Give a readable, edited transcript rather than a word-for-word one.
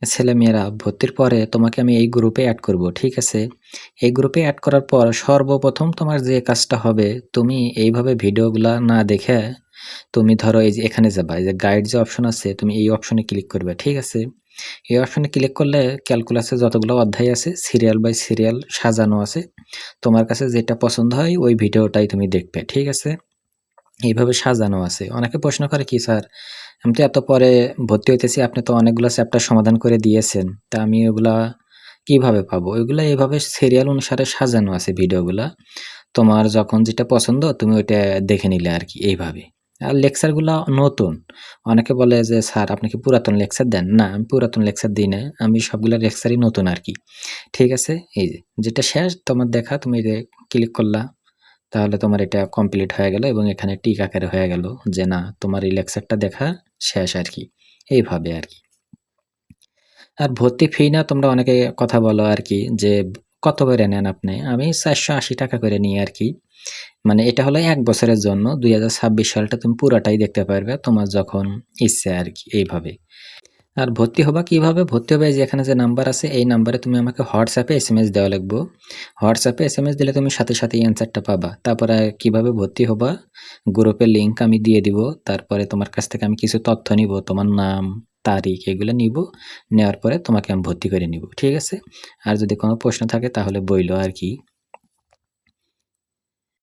ছেলেমেয়েরা ভর্তির পরে তোমাকে আমি এই গ্রুপে এড করব, ঠিক আছে? এই গ্রুপে এড করার পর সর্বপ্রথম তোমার যে কাজটা হবে, তুমি এইভাবে ভিডিওগুলা না দেখে তুমি ধরো এই যে এখানে যাবা, এই যে গাইড যে অপশন আছে তুমি এই অপশনে ক্লিক করবে, ঠিক আছে? এই অপশনে ক্লিক করলে ক্যালকুলাসে যতগুলো অধ্যায় আছে সিরিয়াল বাই সিরিয়াল সাজানো আছে। তোমার কাছে যেটা পছন্দ হয় ওই ভিডিওটাই তুমি দেখবে, ঠিক আছে? এইভাবে সাজানো আছে। অনেকে প্রশ্ন করে কি স্যার, আমি তো এত পরে ভর্তি হইতেছি, আপনি তো অনেকগুলো চ্যাপ্টার সমাধান করে দিয়েছেন। তা আমি ওগুলা কিভাবে পাবো? ওইগুলা এভাবে সিরিয়াল অনুসারে সাজানো আছে ভিডিওগুলা। তোমার যখন যেটা পছন্দ তুমি ওইটা দেখে নিলে আরকি এইভাবে। আর লেকচারগুলা নতুন। অনেকে বলে যে, "স্যার আপনি কি পুরাতন লেকচার দেন?" না, আমি পুরাতন লেকচার দিই না। আমি সবগুলা লেকচারই নতুন আরকি। ঠিক আছে? এই যে, যেটা শেষ তোমার দেখা তুমি এই যে ক্লিক করলা। তাহলে তোমার এটা কমপ্লিট হয়ে গেল এবং এখানে টিক আকারে হয়ে গেল যে না তোমার এই লেকচারটা দেখা শেষ আরকি। এইভাবে আরকি। আর ভর্তি ফি না তোমরা অনেকে কথা বলো আরকি যে কত করে নেন আপনি? আমি ৳৪৮০ করে নিই আরকি। মানে এটা হলো ১ বছরের জন্য। ২০২৬ সালটা তুমি পুরাটাই দেখতে পারবে তোমার যখন ইচ্ছে আরকি এইভাবে। আর ভর্তি হবা কিভাবে? ভর্তি হবে এই যে এখানে যে নাম্বার আছে এই নাম্বারে তুমি আমাকে WhatsApp এ এসএমএস দেওয়া লাগবো। WhatsApp এ এসএমএস দিলে তুমি সাথে সাথেই অ্যান্সারটা পাবা। তারপরে কিভাবে ভর্তি হবা? গ্রুপের লিংক আমি দিয়ে দিব। তারপরে তোমার কাছ থেকে আমি কিছু তথ্য নিবো। তোমার নাম, তারিখ এগুলো নিবো। নেওয়ার পরে তোমাকে আমি ভর্তি করে নিবো। ঠিক আছে? আর যদি কোনো প্রশ্ন থাকে তাহলে বইলো আরকি।